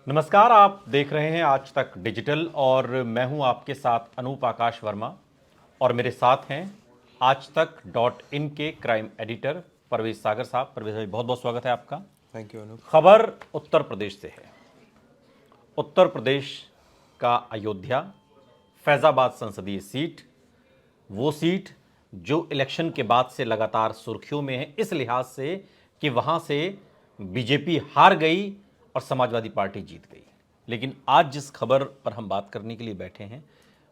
नमस्कार, आप देख रहे हैं आज तक डिजिटल और मैं हूं आपके साथ अनूप आकाश वर्मा और मेरे साथ हैं आज तक .in के क्राइम एडिटर परवेज सागर साहब। परवेज भाई, बहुत बहुत स्वागत है आपका। Thank you Anoop. खबर उत्तर प्रदेश से है। उत्तर प्रदेश का अयोध्या फैजाबाद संसदीय सीट, वो सीट जो इलेक्शन के बाद से लगातार सुर्खियों में है, इस लिहाज से कि वहां से बीजेपी हार गई और समाजवादी पार्टी जीत गई। लेकिन आज जिस खबर पर हम बात करने के लिए बैठे हैं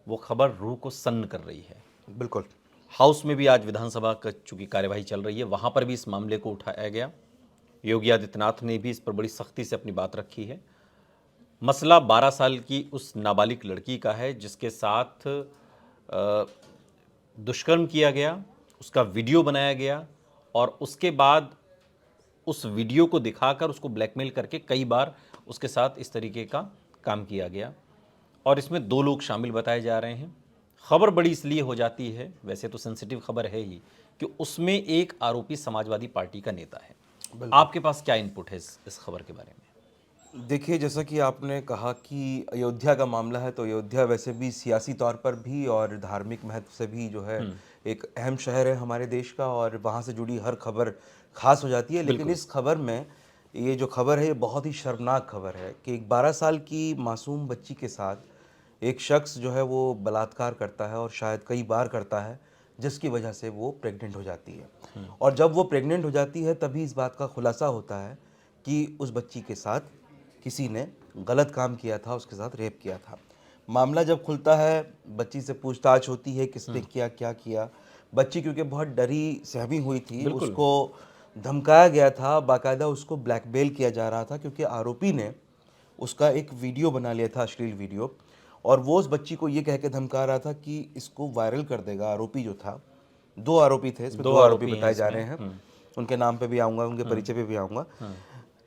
वो खबर रूह को सन्न कर रही है। बिल्कुल। हाउस में भी आज विधानसभा का चूंकि कार्यवाही चल रही है, वहां पर भी इस मामले को उठाया गया। योगी आदित्यनाथ ने भी इस पर बड़ी सख्ती से अपनी बात रखी है। मसला 12 साल की उस नाबालिग लड़की का है जिसके साथ दुष्कर्म किया गया, उसका वीडियो बनाया गया और उसके बाद उस वीडियो को दिखाकर उसको ब्लैकमेल करके कई बार उसके साथ इस तरीके का काम किया गया और इसमें 2 लोग शामिल बताए जा रहे हैं। खबर बड़ी इसलिए हो जाती है, वैसे तो सेंसिटिव खबर है ही, कि उसमें एक आरोपी समाजवादी पार्टी का नेता है। आपके पास क्या इनपुट है इस खबर के बारे में? देखिए, जैसा कि आपने कहा कि अयोध्या का मामला है, तो अयोध्या वैसे भी सियासी तौर पर भी और धार्मिक महत्व से भी जो है एक अहम शहर है हमारे देश का, और वहाँ से जुड़ी हर खबर खास हो जाती है। लेकिन इस खबर में ये जो खबर है ये बहुत ही शर्मनाक खबर है कि एक 12 साल की मासूम बच्ची के साथ एक शख्स जो है वो बलात्कार करता है और शायद कई बार करता है, जिसकी वजह से वो प्रेग्नेंट हो जाती है। और जब वो प्रेग्नेंट हो जाती है तभी इस बात का खुलासा होता है कि उस बच्ची के साथ किसी ने गलत काम किया था, उसके साथ रेप किया था। मामला जब खुलता है, बच्ची से पूछताछ होती है किसने किया, क्या किया। बच्ची क्योंकि बहुत डरी सहमी हुई थी, उसको धमकाया गया था, बाकायदा उसको ब्लैकमेल किया जा रहा था क्योंकि आरोपी ने उसका एक वीडियो बना लिया था, अश्लील वीडियो, और वो उस बच्ची को ये कह के धमका रहा था कि इसको वायरल कर देगा। आरोपी जो था, 2 आरोपी थे इसमें, 2 आरोपी बताए जा रहे हैं। उनके नाम पे भी आऊँगा, उनके परिचय पे भी आऊँगा।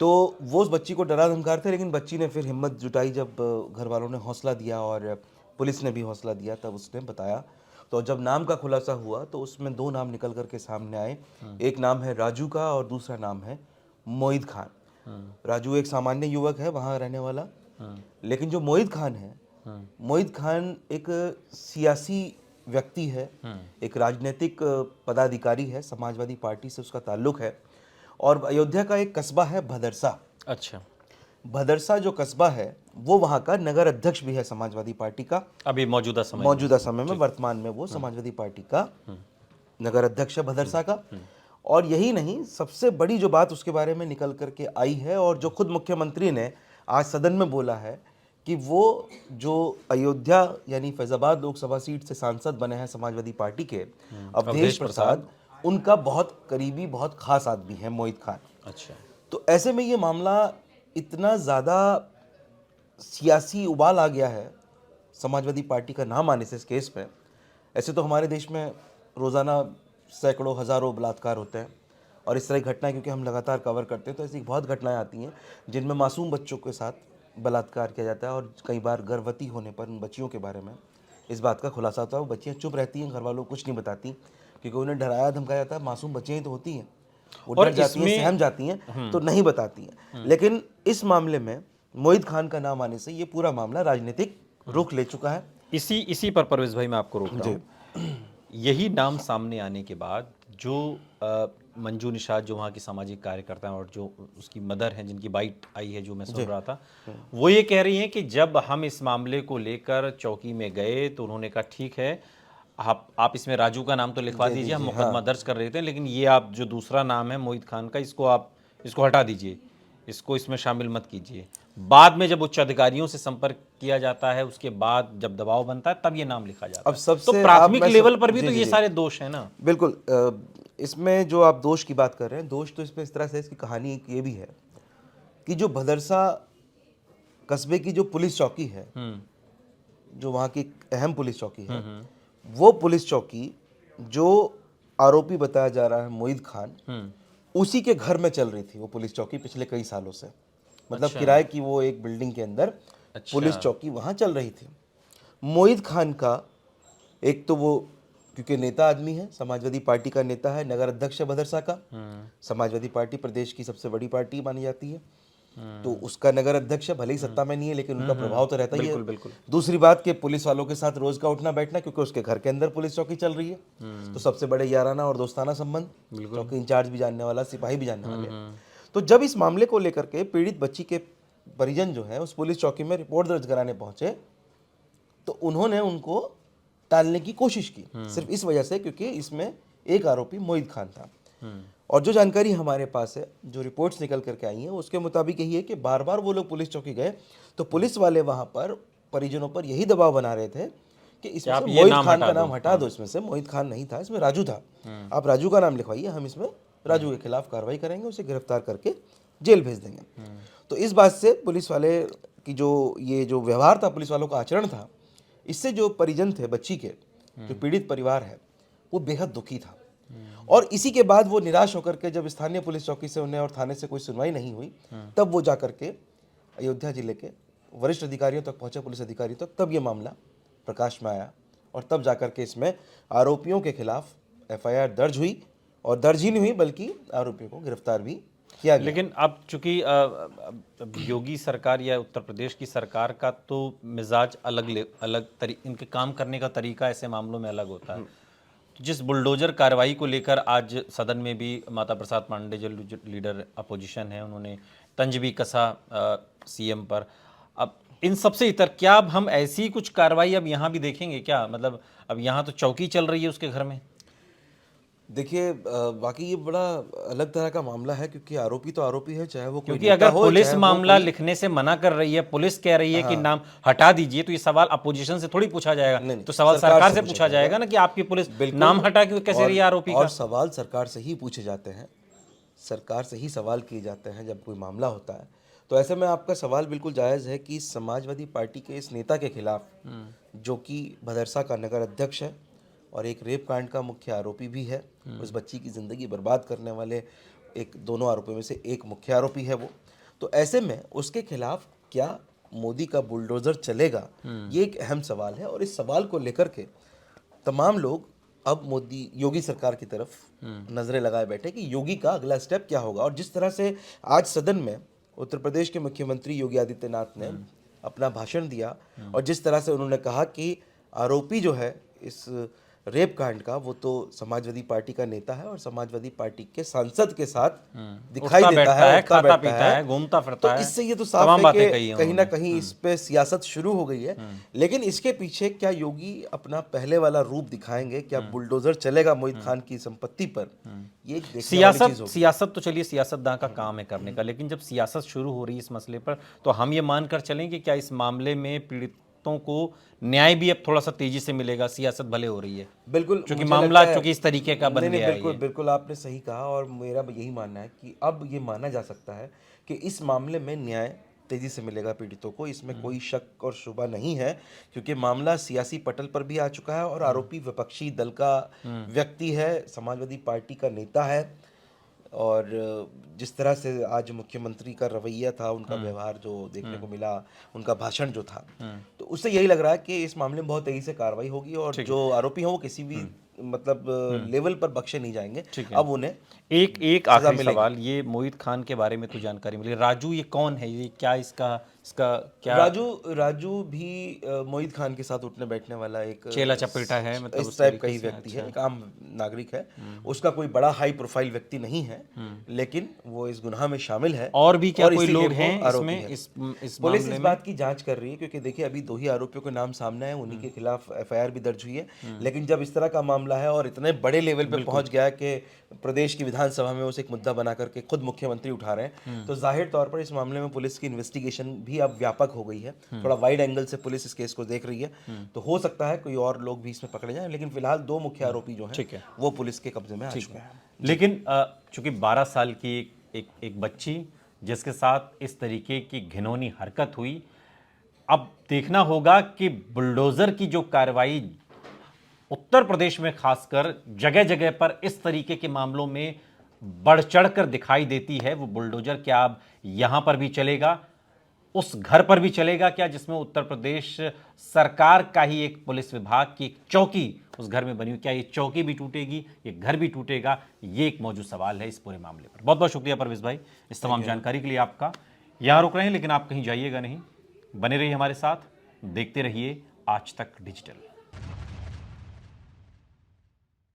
तो वो उस बच्ची को डरा धमका रहे थे, लेकिन बच्ची ने फिर हिम्मत जुटाई। जब घर वालों ने हौसला दिया और पुलिस ने भी हौसला दिया, तब उसने बताया। तो जब नाम का खुलासा हुआ तो उसमें 2 नाम निकल करके सामने आए। एक नाम है राजू का और दूसरा नाम है मोहित खान। राजू एक सामान्य युवक है वहाँ रहने वाला, लेकिन जो मोहित खान है, मोहित खान एक सियासी व्यक्ति है, एक राजनीतिक पदाधिकारी है, समाजवादी पार्टी से उसका ताल्लुक है। और अयोध्या का एक कस्बा है भदरसा। अच्छा, भदरसा जो कस्बा है वो वहाँ का नगर अध्यक्ष भी है समाजवादी पार्टी का। अभी मौजूदा समय में वर्तमान में वो समाजवादी पार्टी का नगर अध्यक्ष है भदरसा का। और यही नहीं, सबसे बड़ी जो बात उसके बारे में निकल करके आई है और जो खुद मुख्यमंत्री ने आज सदन में बोला है कि वो जो अयोध्या यानी फैजाबाद लोकसभा सीट से सांसद बने हैं समाजवादी पार्टी के अवधेश प्रसाद, उनका बहुत करीबी, बहुत खास आदमी है मोहित खान। अच्छा, तो ऐसे में ये मामला इतना ज़्यादा सियासी उबाल आ गया है समाजवादी पार्टी का नाम आने से इस केस में। ऐसे तो हमारे देश में रोज़ाना सैकड़ों हज़ारों बलात्कार होते हैं और इस तरह की घटनाएं क्योंकि हम लगातार कवर करते हैं, तो ऐसी बहुत घटनाएं आती हैं जिनमें मासूम बच्चों के साथ बलात्कार किया जाता है। और कई बार गर्भवती होने पर उन बच्चियों के बारे में इस बात का खुलासा होता है। वो बच्चियाँ चुप रहती हैं, घर वालों को कुछ नहीं बताती क्योंकि उन्हें डराया धमकाया जाता है। मासूम बच्चियाँ ही तो होती हैं, वो डर जाती हैं, सहम जाती हैं, तो नहीं बताती हैं। लेकिन इस मामले में मोहित खान का नाम आने से ये पूरा मामला राजनीतिक रुख ले चुका है। इसी पर परवेज भाई मैं आपको रोक रहा हूँ। यही नाम सामने आने के बाद जो मंजू निषाद, जो वहाँ की सामाजिक कार्यकर्ता हैं और जो उसकी मदर हैं जिनकी बाइट आई है जो मैं सुन रहा था, वो ये कह रही हैं कि जब हम इस मामले को लेकर चौकी में गए तो उन्होंने कहा ठीक है, आप इसमें राजू का नाम तो लिखवा दीजिए, हम मुकदमा दर्ज कर रहे थे, लेकिन ये आप जो दूसरा नाम है मोहित खान का, इसको हटा दीजिए, इसको इसमें शामिल मत कीजिए। बाद में जब उच्च अधिकारियों से संपर्क किया जाता है, उसके बाद जब दबाव बनता है, तब ये नाम लिखा जाता अब है। सबसे तो प्राथमिक लेवल पर भी तो ये सारे दोष हैं ना। बिल्कुल। इसमें जो आप दोष की बात कर रहे हैं, दोष तो इसमें इस तरह से इसकी कहानी एक ये भी है कि जो भदरसा कस्बे की जो पुलिस चौकी है, जो वहाँ की अहम पुलिस चौकी है, वो पुलिस चौकी जो आरोपी बताया जा रहा है मोहित खान, उसी के घर में चल रही थी वो पुलिस चौकी पिछले कई सालों से। मतलब किराए की वो एक बिल्डिंग के अंदर पुलिस चौकी वहाँ चल रही थी। मोहित खान का एक तो वो क्योंकि नेता आदमी है, समाजवादी पार्टी का नेता है, नगर अध्यक्ष है भदरसा का। समाजवादी पार्टी प्रदेश की सबसे बड़ी पार्टी मानी जाती है। तो उसका नगर अध्यक्ष है, भले ही सत्ता में नहीं है लेकिन उनका प्रभाव तो रहता ही है। बिल्कुल। दूसरी बात कि पुलिस वालों के साथ रोज का उठना बैठना, क्योंकि उसके घर के अंदर पुलिस चौकी चल रही है, तो सबसे बड़े याराना और दोस्ताना संबंध, चौकी इंचार्ज भी जानने वाला, सिपाही भी जानने वाले। तो जब इस मामले को लेकर के पीड़ित बच्ची के परिजन जो है उस पुलिस चौकी में रिपोर्ट दर्ज कराने पहुंचे, तो उन्होंने उनको टालने की कोशिश की, सिर्फ इस वजह से क्योंकि इसमें एक आरोपी मोहित खान था। और जो जानकारी हमारे पास है, जो रिपोर्ट्स निकल करके आई हैं, उसके मुताबिक यही है कि बार बार वो लोग पुलिस चौकी गए तो पुलिस वाले वहां पर परिजनों पर यही दबाव बना रहे थे कि इसमें से मोहित खान का नाम हटा दो, इसमें से मोहित खान नहीं था, इसमें राजू था, आप राजू का नाम लिखवाइए, हम इसमें राजू के खिलाफ कार्रवाई करेंगे, उसे गिरफ्तार करके जेल भेज देंगे। तो इस बात से पुलिस वाले की जो व्यवहार था, पुलिस वालों का आचरण था, इससे जो परिजन थे बच्ची के, जो पीड़ित परिवार है, वो बेहद दुखी था। और इसी के बाद वो निराश होकर के जब स्थानीय पुलिस चौकी से उन्हें और थाने से कोई सुनवाई नहीं हुई, तब वो जाकर के अयोध्या जिले के वरिष्ठ अधिकारियों तक पहुंचे, पुलिस अधिकारियों तक, तब ये मामला प्रकाश में आया और तब जाकर के इसमें आरोपियों के खिलाफ एफआईआर दर्ज हुई, और दर्ज ही नहीं हुई बल्कि आरोपियों को गिरफ्तार भी किया गया। लेकिन अब चूंकि योगी सरकार या उत्तर प्रदेश की सरकार का तो मिजाज इनके काम करने का तरीका ऐसे मामलों में अलग होता है। जिस बुलडोजर कार्रवाई को लेकर आज सदन में भी माता प्रसाद पांडे जो लीडर अपोजिशन है, उन्होंने तंज भी कसा सीएम पर। अब इन सबसे इतर क्या अब हम ऐसी कुछ कार्रवाई अब यहाँ भी देखेंगे क्या? मतलब अब यहाँ तो चौकी चल रही है उसके घर में। देखिए, वाकई ये बड़ा अलग तरह का मामला है, क्योंकि आरोपी तो आरोपी है, चाहे वो कोई क्योंकि नेता अगर हो, पुलिस चाहे वो मामला कोई- लिखने से मना कर रही है, पुलिस कह रही है कि नाम हटा दीजिए, तो ये सवाल अपोजिशन से थोड़ी पूछा जाएगा। नहीं, तो सवाल सरकार सरकार से से पूछा पूछा जाएगा ना कि आपकी पुलिस बिल्कुल। नाम हटा के कैसे रही है आरोपी का। और सवाल सरकार से ही पूछे जाते हैं, सरकार से ही सवाल किए जाते हैं जब कोई मामला होता है। तो ऐसे में आपका सवाल बिल्कुल जायज़ है कि समाजवादी पार्टी के इस नेता के खिलाफ, जो कि भदरसा का नगर अध्यक्ष है और एक रेप कांड का मुख्य आरोपी भी है, उस बच्ची की ज़िंदगी बर्बाद करने वाले दोनों आरोपियों में से एक मुख्य आरोपी है वो, तो ऐसे में उसके खिलाफ क्या मोदी का बुलडोज़र चलेगा, ये एक अहम सवाल है। और इस सवाल को लेकर के तमाम लोग अब योगी सरकार की तरफ नजरें लगाए बैठे कि योगी का अगला स्टेप क्या होगा। और जिस तरह से आज सदन में उत्तर प्रदेश के मुख्यमंत्री योगी आदित्यनाथ ने अपना भाषण दिया, और जिस तरह से उन्होंने कहा कि आरोपी जो है इस रेप कांड का, वो तो समाजवादी पार्टी का नेता है और समाजवादी पार्टी के सांसद के साथ दिखाई उठता देता बैठता है, है, उठता खाता बैठता पीता है, घूमता फिरता तो है। इससे ये तो तमाम साफ है बातें कि कही हैं कहीं ना उन्होंने। कहीं इस पे सियासत शुरू हो गई है। लेकिन इसके पीछे क्या योगी अपना पहले वाला रूप दिखाएंगे, क्या बुलडोजर चलेगा मोहित खान की संपत्ति पर, ये एक देखने वाली चीज होगी। सियासत तो चलिए सियासतदान का काम है करने का, लेकिन जब सियासत शुरू हो रही है इस मसले पर, तो हम ये मानकर चलें कि क्या इस मामले में पीड़ितों को न्याय भी अब थोड़ा सा तेजी से मिलेगा, सियासत भले हो रही है बिल्कुल, क्योंकि मुझे मामला लगता है- चूंकि इस तरीके का बन नहीं, गया है बिल्कुल ये। बिल्कुल आपने सही कहा, और मेरा भी यही मानना है कि अब ये माना जा सकता है कि इस मामले में न्याय तेजी से मिलेगा पीड़ितों को, इसमें कोई शक और शुबा नहीं है, क्योंकि मामला सियासी पटल पर भी आ चुका है और आरोपी विपक्षी दल का व्यक्ति है, समाजवादी पार्टी का नेता है। और जिस तरह से आज मुख्यमंत्री का रवैया था, उनका व्यवहार जो देखने को मिला, उनका भाषण जो था, तो उससे यही लग रहा है कि इस मामले में बहुत तेजी से कार्रवाई होगी और जो आरोपी हैं वो किसी भी मतलब लेवल पर बख्शे नहीं जाएंगे। अब उन्हें एक आखिरी सवाल, ये मोहित खान के बारे में तो जानकारी मिली, राजू ये कौन है, ये क्या इसका क्या? राजू भी मोहित खान के साथ उठने बैठने वाला एक चेला चपेटा है, मतलब इस टाइप का ही व्यक्ति है, एक आम नागरिक है। उसका कोई बड़ा हाई प्रोफाइल व्यक्ति नहीं है, लेकिन वो इस गुनाह में शामिल है। और भी क्या कोई इसीलिए लोग वो हैं आरोपी इसमें है। इस पुलिस मामले इस में? बात की जांच कर रही है, क्योंकि देखिए अभी 2 ही आरोपियों के नाम सामने हैं, उन्हीं के खिलाफ एफआईआर भी दर्ज हुई है। लेकिन जब इस तरह का मामला है और इतने बड़े लेवल पे पहुंच गया है कि प्रदेश की विधानसभा में उसे एक मुद्दा बना करके खुद मुख्यमंत्री उठा रहे हैं, तो जाहिर तौर पर इस मामले में पुलिस की इन्वेस्टिगेशन भी अब व्यापक हो गई है, थोड़ा वाइड एंगल से पुलिस इस केस को देख रही है। तो हो सकता है कोई और लोग भी इसमें पकड़े जाएं, लेकिन फिलहाल 2 मुख्य आरोपी जो हैं वो पुलिस के कब्जे में आ चुके हैं। लेकिन चूंकि 12 साल की एक बच्ची जिसके साथ इस तरीके की घिनौनी हरकत हुई, अब देखना होगा कि बुलडोजर की जो कार्रवाई उत्तर प्रदेश में खासकर जगह जगह पर इस तरीके के मामलों में बढ़ चढ़कर दिखाई देती है, वो बुलडोजर क्या अब यहां पर भी चलेगा, उस घर पर भी चलेगा क्या जिसमें उत्तर प्रदेश सरकार का ही एक पुलिस विभाग की एक चौकी उस घर में बनी हुई, क्या ये चौकी भी टूटेगी, ये घर भी टूटेगा? ये एक मौजूद सवाल है इस पूरे मामले पर। बहुत बहुत शुक्रिया परवेज भाई इस तमाम जानकारी के लिए आपका। यहाँ रुक रहे हैं, लेकिन आप कहीं जाइएगा नहीं, बने रहिए हमारे साथ, देखते रहिए आज तक डिजिटल।